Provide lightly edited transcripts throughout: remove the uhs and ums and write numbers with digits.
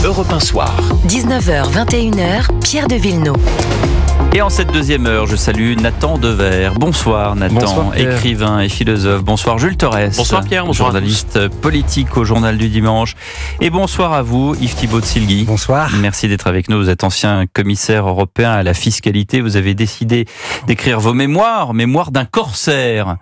Europe 1 Soir. 19h, 21h, Pierre de Villeneuve. Et en cette deuxième heure, je salue Nathan Dever. Bonsoir Nathan, Bonsoir, écrivain et philosophe. Bonsoir Jules Torres. Bonsoir Pierre, bonsoir journaliste politique au Journal du Dimanche. Et bonsoir à vous Yves Thibault de Silguy. Bonsoir. Merci d'être avec nous. Vous êtes ancien commissaire européen à la fiscalité. Vous avez décidé d'écrire vos mémoires d'un corsaire.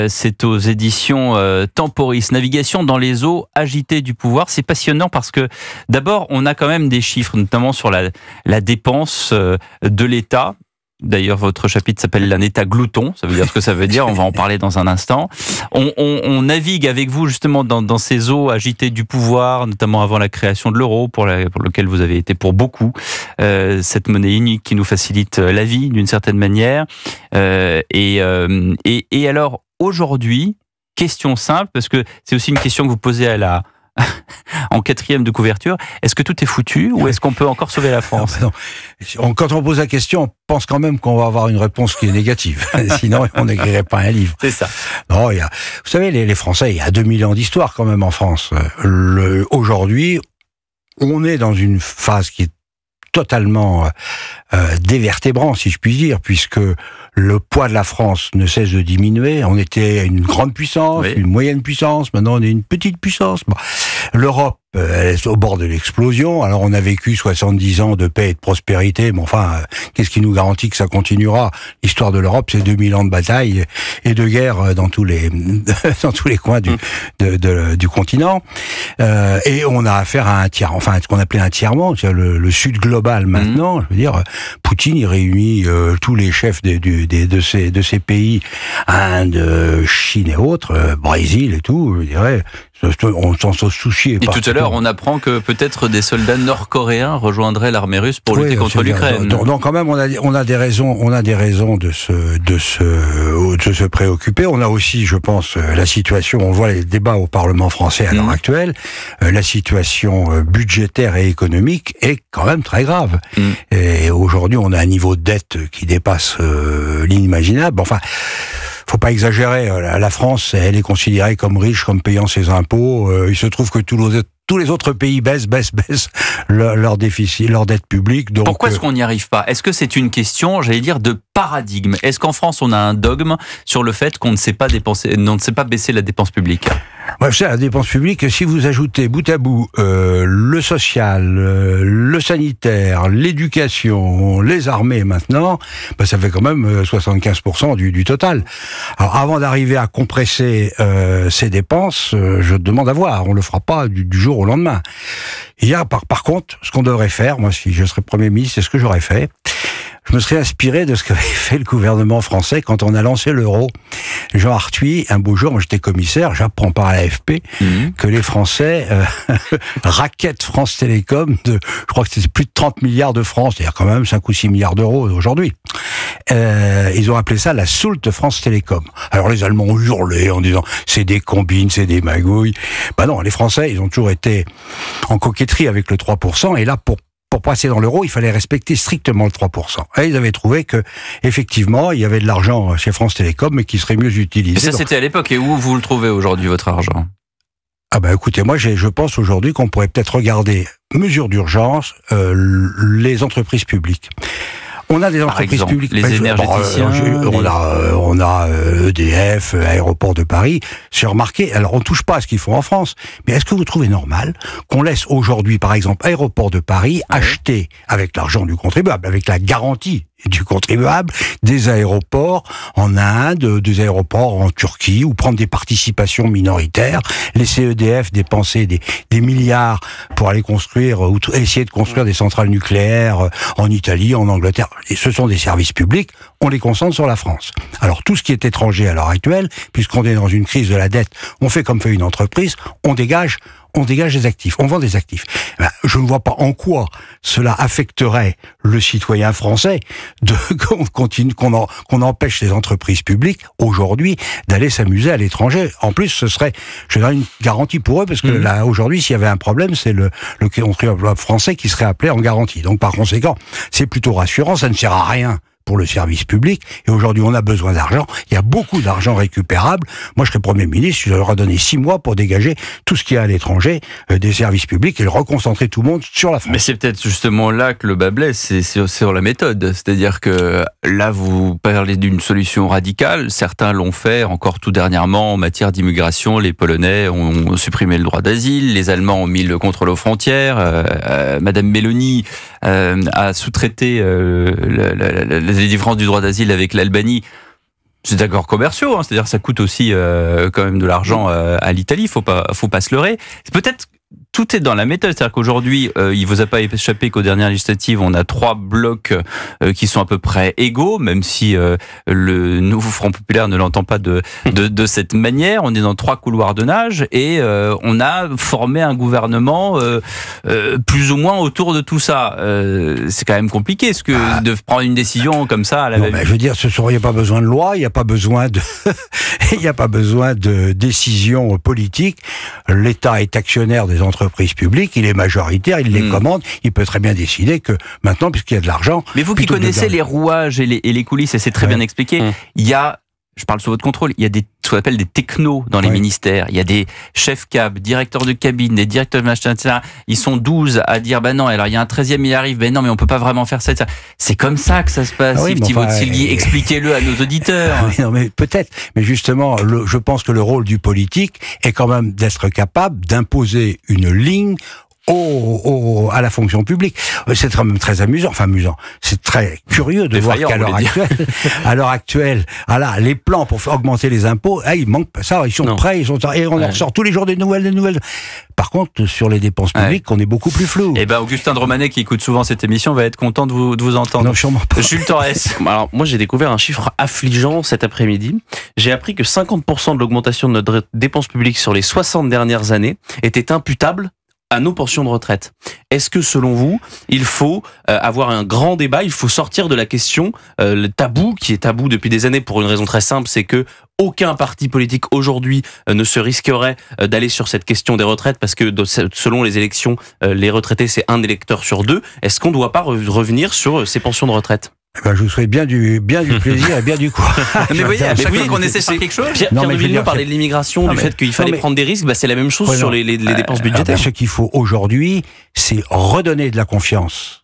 C'est aux éditions Temporis. Navigation dans les eaux agitées du pouvoir. C'est passionnant parce que d'abord, on a quand même des chiffres, notamment sur la dépense de l'État. D'ailleurs, votre chapitre s'appelle un État glouton. Ça veut dire ce que ça veut dire. On va en parler dans un instant. On navigue avec vous justement dans ces eaux agitées du pouvoir, notamment avant la création de l'euro, pour lequel vous avez été pour beaucoup. Cette monnaie unique qui nous facilite la vie d'une certaine manière. Et alors, aujourd'hui, question simple, parce que c'est aussi une question que vous posez en quatrième de couverture, est-ce que tout est foutu ou est-ce qu'on peut encore sauver la France ? Non. Quand on pose la question, on pense quand même qu'on va avoir une réponse qui est négative. Sinon, on n'écrirait pas un livre. C'est ça. Non, vous savez, les Français, il y a 2000 ans d'histoire quand même en France. Aujourd'hui, on est dans une phase qui est totalement dévertébrant, si je puis dire, puisque le poids de la France ne cesse de diminuer. On était une grande puissance, oui, une moyenne puissance, maintenant on est une petite puissance. Bon. L'Europe est au bord de l'explosion. Alors on a vécu 70 ans de paix et de prospérité, mais enfin, qu'est-ce qui nous garantit que ça continuera ? L'histoire de l'Europe, c'est 2000 ans de bataille et de guerre dans tous les coins du continent. Et on a affaire à un tiers, enfin ce qu'on appelait un tiers-monde, le Sud global maintenant. Je veux dire, Poutine il réunit tous les chefs de ces pays, Inde, Chine et autres, Brésil et tout, je dirais. On s'en soucie. Et tout à l'heure, on apprend que peut-être des soldats nord-coréens rejoindraient l'armée russe pour lutter contre l'Ukraine. Donc quand même, on a des raisons de se préoccuper. On a aussi, je pense, la situation. On voit les débats au Parlement français à l'heure actuelle. La situation budgétaire et économique est quand même très grave. Et aujourd'hui, on a un niveau de dette qui dépasse l'inimaginable. Enfin. Faut pas exagérer. La France, elle est considérée comme riche, comme payant ses impôts. Il se trouve que tous les autres pays baissent leur déficit, leur dette publique. Donc, pourquoi est-ce qu'on n'y arrive pas ? Est-ce que c'est une question, j'allais dire, de paradigme ? Est-ce qu'en France, on a un dogme sur le fait qu'on ne sait pas baisser la dépense publique ? Ouais, la dépense publique, si vous ajoutez bout à bout le social, le sanitaire, l'éducation, les armées maintenant, ça fait quand même 75% du total. Alors avant d'arriver à compresser ces dépenses, je demande à voir, on le fera pas du jour au lendemain. Il y a par contre, ce qu'on devrait faire, moi si je serais Premier ministre, c'est ce que j'aurais fait. Je me serais inspiré de ce qu'avait fait le gouvernement français quand on a lancé l'euro. Jean Arthuis, un beau jour, moi j'étais commissaire, j'apprends par l'AFP que les Français raquettent France Télécom je crois que c'était plus de 30 milliards de francs, c'est-à-dire quand même 5 ou 6 milliards d'euros aujourd'hui. Ils ont appelé ça la soulte France Télécom. Alors les Allemands ont hurlé en disant c'est des combines, c'est des magouilles. Non, les Français, ils ont toujours été en coquetterie avec le 3%, et là pour passer dans l'euro, il fallait respecter strictement le 3%. Et ils avaient trouvé que, effectivement, il y avait de l'argent chez France Télécom, mais qui serait mieux utilisé. Et ça, c'était à l'époque. Et où vous le trouvez aujourd'hui, votre argent ? Écoutez, moi, je pense aujourd'hui qu'on pourrait peut-être regarder, mesure d'urgence, les entreprises publiques. On a des entreprises publiques. Les énergéticiens. On a EDF, Aéroport de Paris. J'ai remarqué, alors on touche pas à ce qu'ils font en France, mais est-ce que vous trouvez normal qu'on laisse aujourd'hui, par exemple, Aéroport de Paris acheter avec l'argent du contribuable, avec la garantie du contribuable, des aéroports en Inde, des aéroports en Turquie, ou prendre des participations minoritaires, laisser EDF dépenser des milliards pour aller construire, ou essayer de construire des centrales nucléaires en Italie, en Angleterre. Et ce sont des services publics, on les concentre sur la France. Alors tout ce qui est étranger à l'heure actuelle, puisqu'on est dans une crise de la dette, on fait comme fait une entreprise, on dégage des actifs, on vend des actifs. Je ne vois pas en quoi cela affecterait le citoyen français qu'on empêche les entreprises publiques aujourd'hui d'aller s'amuser à l'étranger. En plus, ce serait, je donne une garantie pour eux, parce que là aujourd'hui, s'il y avait un problème, c'est le contribuable français qui serait appelé en garantie. Donc par conséquent, c'est plutôt rassurant, ça ne sert à rien pour le service public. Et aujourd'hui, on a besoin d'argent. Il y a beaucoup d'argent récupérable. Moi, je serais Premier ministre, je leur ai donné 6 mois pour dégager tout ce qu'il y a à l'étranger des services publics et reconcentrer tout le monde sur la France. Mais c'est peut-être justement là que le bas blesse, c'est sur la méthode. C'est-à-dire que là, vous parlez d'une solution radicale. Certains l'ont fait encore tout dernièrement en matière d'immigration. Les Polonais ont supprimé le droit d'asile, les Allemands ont mis le contrôle aux frontières. Madame Meloni a sous-traité les différences du droit d'asile avec l'Albanie. C'est d'accords commerciaux, hein, c'est-à-dire que ça coûte aussi quand même de l'argent à l'Italie. Faut pas se leurrer. C'est peut-être tout est dans la méthode, c'est-à-dire qu'aujourd'hui, il vous a pas échappé qu'aux dernières législatives, on a 3 blocs qui sont à peu près égaux, même si le nouveau Front Populaire ne l'entend pas de cette manière. On est dans 3 couloirs de nage et on a formé un gouvernement plus ou moins autour de tout ça. C'est quand même compliqué, de prendre une décision comme ça à la je veux dire, il n'y a pas besoin de loi, il n'y a pas besoin de, il n'y a pas besoin de décision politique. L'État est actionnaire des entreprises publiques, il est majoritaire, il les commande, il peut très bien décider que maintenant, puisqu'il y a de l'argent... Mais vous qui connaissez les rouages et les coulisses, et c'est très bien expliqué, il y a, je parle sous votre contrôle, il y a ce qu'on appelle des technos dans les ministères, il y a des chefs cab, directeurs de cabine, des directeurs de machin, etc. Ils sont 12 à dire, non, alors il y a un 13e, il arrive, non, mais on peut pas vraiment faire ça, etc. C'est comme ça que ça se passe, Yves Thiebaud-Tilly, expliquez-le à nos auditeurs. Non, mais peut-être, mais justement, je pense que le rôle du politique est quand même d'être capable d'imposer une ligne à la fonction publique. C'est quand même très amusant, c'est très curieux de voir qu'à l'heure actuelle, les plans pour augmenter les impôts, il manque ça, ils sont prêts, et on en ressort tous les jours des nouvelles. Par contre, sur les dépenses publiques, on est beaucoup plus flou. Eh ben, Augustin de Romanet, qui écoute souvent cette émission, va être content de vous entendre. Non, sûrement pas. Jules Torres. Alors, moi, j'ai découvert un chiffre affligeant cet après-midi. J'ai appris que 50% de l'augmentation de notre dépense publique sur les 60 dernières années était imputable à nos pensions de retraite. Est-ce que, selon vous, il faut avoir un grand débat, il faut sortir de la question, le tabou, qui est tabou depuis des années pour une raison très simple, c'est que aucun parti politique aujourd'hui ne se risquerait d'aller sur cette question des retraites parce que selon les élections, les retraités, c'est 1 électeur sur 2. Est-ce qu'on ne doit pas revenir sur ces pensions de retraite ? Je vous souhaite bien du plaisir et bien du courage. Mais vous voyez, à chaque fois qu'on essaie de faire quelque chose... Pierre de Villeneuve parlait de l'immigration, du fait qu'il fallait prendre des risques, c'est la même chose sur les dépenses budgétaires. Ce qu'il faut aujourd'hui, c'est redonner de la confiance.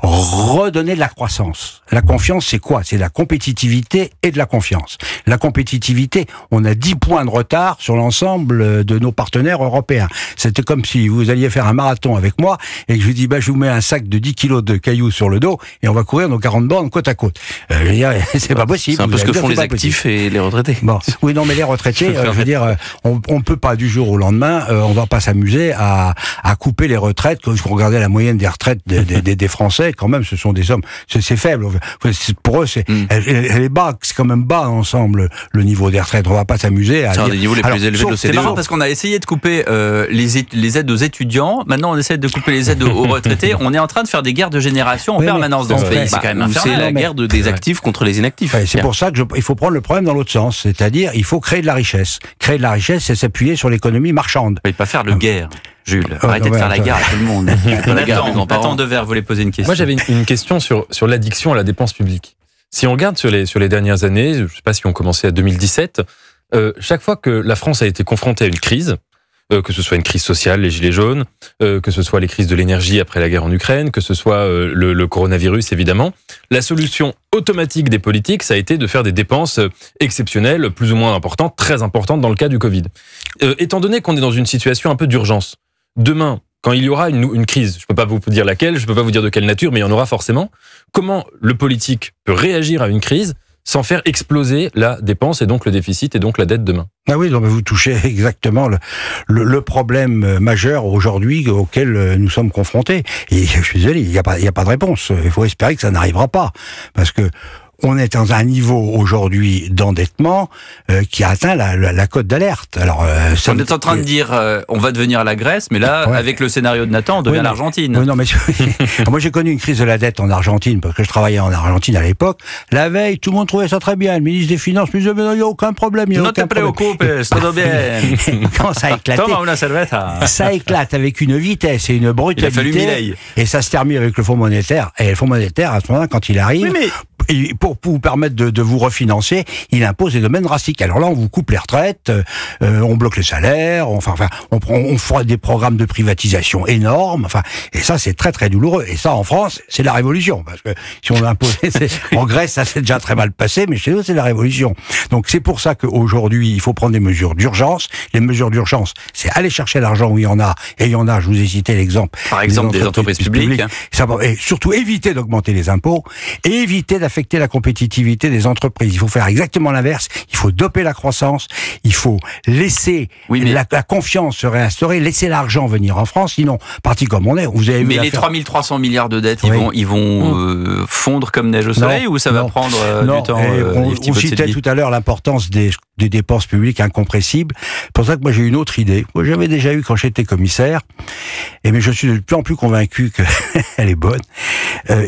Redonner de la croissance. La confiance, c'est quoi ? C'est la compétitivité et de la confiance. La compétitivité, on a 10 points de retard sur l'ensemble de nos partenaires européens. C'était comme si vous alliez faire un marathon avec moi et que je vous dis, je vous mets un sac de 10 kilos de cailloux sur le dos et on va courir nos 40 bornes côte à côte. Je veux dire, c'est pas possible. C'est un peu ce que font les actifs et les retraités. Oui, non, mais les retraités, je veux dire, on peut pas du jour au lendemain, on va pas s'amuser à couper les retraites. Quand vous regardez la moyenne des retraites des Français, quand même, ce sont des sommes, c'est faible. Pour eux, elle est bas, c'est quand même bas ensemble le niveau des retraites. On va pas s'amuser à. C'est un des niveaux les plus élevés de l'OCDE. C'est marrant parce qu'on a essayé de couper les aides aux étudiants. Maintenant, on essaie de couper les aides aux retraités. On est en train de faire des guerres de génération en permanence dans ce pays. C'est quand même infernal. C'est la guerre des actifs contre les inactifs. C'est pour ça qu'il faut prendre le problème dans l'autre sens. C'est-à-dire, il faut créer de la richesse. Créer de la richesse, c'est s'appuyer sur l'économie marchande. Il ne faut pas faire de guerre. Jules, arrêtez de faire la guerre à tout le monde. Nathan Devers voulait poser une question. Moi, j'avais une question sur l'addiction à la dépense publique. Si on regarde sur les dernières années, je ne sais pas si on commençait à 2017, chaque fois que la France a été confrontée à une crise, que ce soit une crise sociale, les gilets jaunes, que ce soit les crises de l'énergie après la guerre en Ukraine, que ce soit le coronavirus, évidemment, la solution automatique des politiques, ça a été de faire des dépenses exceptionnelles, plus ou moins importantes, très importantes dans le cas du Covid. Étant donné qu'on est dans une situation un peu d'urgence, demain, quand il y aura une crise, je ne peux pas vous dire laquelle, je ne peux pas vous dire de quelle nature, mais il y en aura forcément, comment le politique peut réagir à une crise sans faire exploser la dépense et donc le déficit et donc la dette demain? Ah oui, donc vous touchez exactement le problème majeur aujourd'hui auquel nous sommes confrontés. Et je suis désolé, il n'y a pas de réponse. Il faut espérer que ça n'arrivera pas. Parce que on est dans un niveau aujourd'hui d'endettement qui a atteint la cote d'alerte. Alors, on est en train de dire on va devenir la Grèce, mais là, avec le scénario de Nathan, on devient l'Argentine. Oui, non, mais moi j'ai connu une crise de la dette en Argentine parce que je travaillais en Argentine à l'époque. La veille, tout le monde trouvait ça très bien. Le ministre des Finances me disait mais non, il n'y a aucun problème. Ne te préoccupe, c'est tout bien. Quand ça a éclaté, ça éclate avec une vitesse et une brutalité. Il a fallu Milei. Et ça se termine avec le Fonds monétaire. Et le Fonds monétaire, à ce moment-là, quand il arrive, pour vous permettre de vous refinancer, il impose des domaines drastiques. Alors là, on vous coupe les retraites, on bloque les salaires, on fera des programmes de privatisation énormes, et ça, c'est très très douloureux. Et ça, en France, c'est la révolution, parce que si on l'a imposé, en Grèce, ça s'est déjà très mal passé, mais chez nous, c'est la révolution. Donc c'est pour ça qu'aujourd'hui, il faut prendre des mesures d'urgence. Les mesures d'urgence, c'est aller chercher l'argent où il y en a, et il y en a, je vous ai cité l'exemple. Par exemple, des entreprises publiques. Et surtout, éviter d'augmenter les impôts, et éviter d'affecter la compétitivité des entreprises. Il faut faire exactement l'inverse. Il faut doper la croissance. Il faut laisser la confiance se réinstaurer, laisser l'argent venir en France. Sinon, parti comme on est, vous avez vu. Mais les 3300 milliards de dettes, ils vont fondre comme neige au soleil, ou ça va prendre du temps? On citait tout à l'heure l'importance des dépenses publiques incompressibles. C'est pour ça que moi j'ai une autre idée. Moi j'avais déjà eu quand j'étais commissaire, mais je suis de plus en plus convaincu qu'elle est bonne.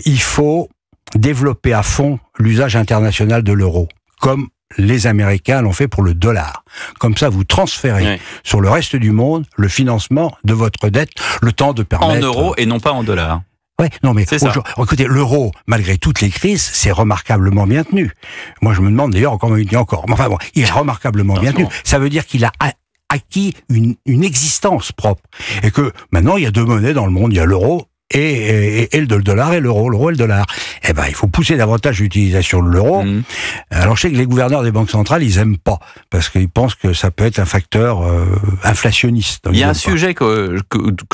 Il faut développer à fond l'usage international de l'euro, comme les Américains l'ont fait pour le dollar. Comme ça, vous transférez sur le reste du monde le financement de votre dette, le temps de permettre... En euros et non pas en dollars. Ouais, non mais écoutez, l'euro, malgré toutes les crises, c'est remarquablement bien tenu. Moi, je me demande d'ailleurs comment il tient encore. Enfin bon, il est remarquablement bien tenu. Ça veut dire qu'il a acquis une existence propre. Et que maintenant, il y a deux monnaies dans le monde. Il y a l'euro et le dollar et l'euro et le dollar. Eh ben, il faut pousser davantage l'utilisation de l'euro. Alors, je sais que les gouverneurs des banques centrales, ils aiment pas, parce qu'ils pensent que ça peut être un facteur inflationniste. Il y a un sujet que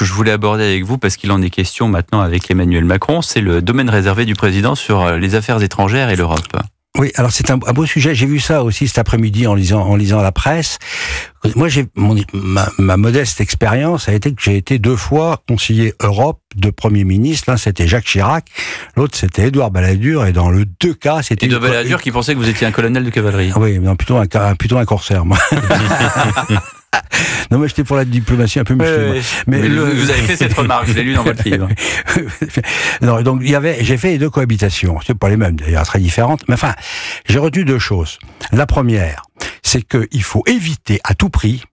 je voulais aborder avec vous, parce qu'il en est question maintenant avec Emmanuel Macron, c'est le domaine réservé du président sur les affaires étrangères et l'Europe. Oui, alors c'est un beau sujet. J'ai vu ça aussi cet après-midi en lisant la presse. Moi, ma modeste expérience a été que j'ai été 2 fois conseiller Europe de Premier ministre. L'un, c'était Jacques Chirac. L'autre, c'était Édouard Balladur. Et dans les 2 cas, c'était... Édouard Balladur qui pensait que vous étiez un colonel de cavalerie. Oui, non, plutôt un corsaire, moi. Non, mais j'étais pour la diplomatie un peu musclée. Mais vous avez fait cette remarque, je l'ai lu dans votre livre. Non, donc j'ai fait les 2 cohabitations. C'est pas les mêmes, d'ailleurs, très différentes. Mais enfin, j'ai retenu 2 choses. La première, c'est qu'il faut éviter à tout prix,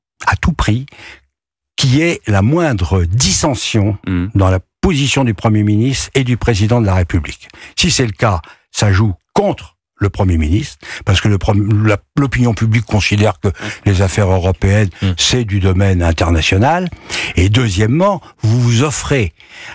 qu'il y ait la moindre dissension dans la position du Premier ministre et du Président de la République. Si c'est le cas, ça joue contre le Premier ministre, parce que l'opinion publique considère que les affaires européennes, c'est du domaine international. Et deuxièmement, vous vous offrez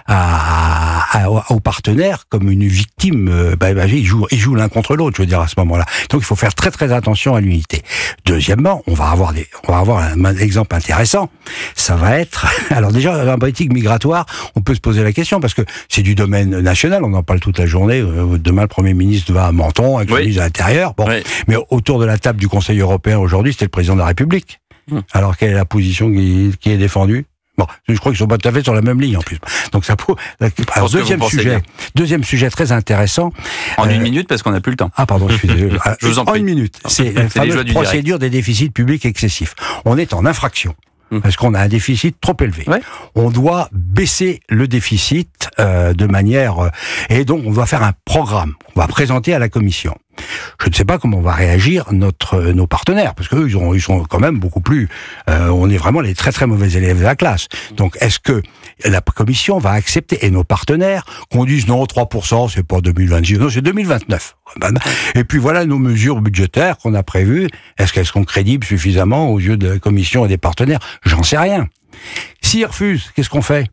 aux partenaires comme une victime. Ils jouent l'un contre l'autre, je veux dire, à ce moment-là. Donc il faut faire très très attention à l'unité. Deuxièmement, on va avoir un exemple intéressant. Ça va être, alors déjà, la politique migratoire, on peut se poser la question, parce que c'est du domaine national, on en parle toute la journée. Demain, le Premier ministre va à Menton, avec le ministre de l'Intérieur. Bon. Mais autour de la table du Conseil européen aujourd'hui, c'était le président de la République. Alors, quelle est la position qui est défendue? Bon, je crois qu'ils sont pas tout à fait sur la même ligne en plus. Donc ça peut. Alors deuxième sujet très intéressant. En 1 minute, parce qu'on n'a plus le temps. Ah pardon, je suis désolé. Je vous en prie. En 1 minute. C'est la fameuse procédure des déficits publics excessifs. On est en infraction. Parce qu'on a un déficit trop élevé. On doit baisser le déficit de manière... et donc, on va faire un programme qu'on va présenter à la Commission. Je ne sais pas comment on va réagir nos partenaires, parce qu'eux, ils sont quand même beaucoup plus... on est vraiment les très très mauvais élèves de la classe. Donc, est-ce que la Commission va accepter, et nos partenaires, qu'on dise non, 3%, c'est pas 2026, non, c'est 2029. Et puis voilà nos mesures budgétaires qu'on a prévues. Est-ce qu'elles seront crédibles suffisamment aux yeux de la Commission et des partenaires? J'en sais rien. S'ils refusent, qu'est-ce qu'on fait?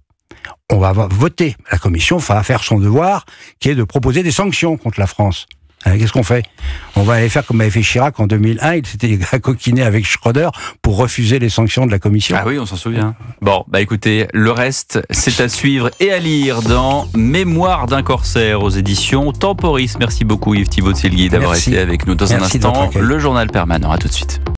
On va voter. La Commission va faire son devoir, qui est de proposer des sanctions contre la France. Qu'est-ce qu'on fait? On va aller faire comme avait fait Chirac en 2001, il s'était coquiné avec Schröder pour refuser les sanctions de la Commission. Ah oui, on s'en souvient. Bon, écoutez, le reste, c'est à suivre et à lire dans Mémoire d'un corsaire aux éditions Temporis. Merci beaucoup Yves Thibault de Silguy d'avoir été avec nous. Dans un instant, le journal permanent. À tout de suite.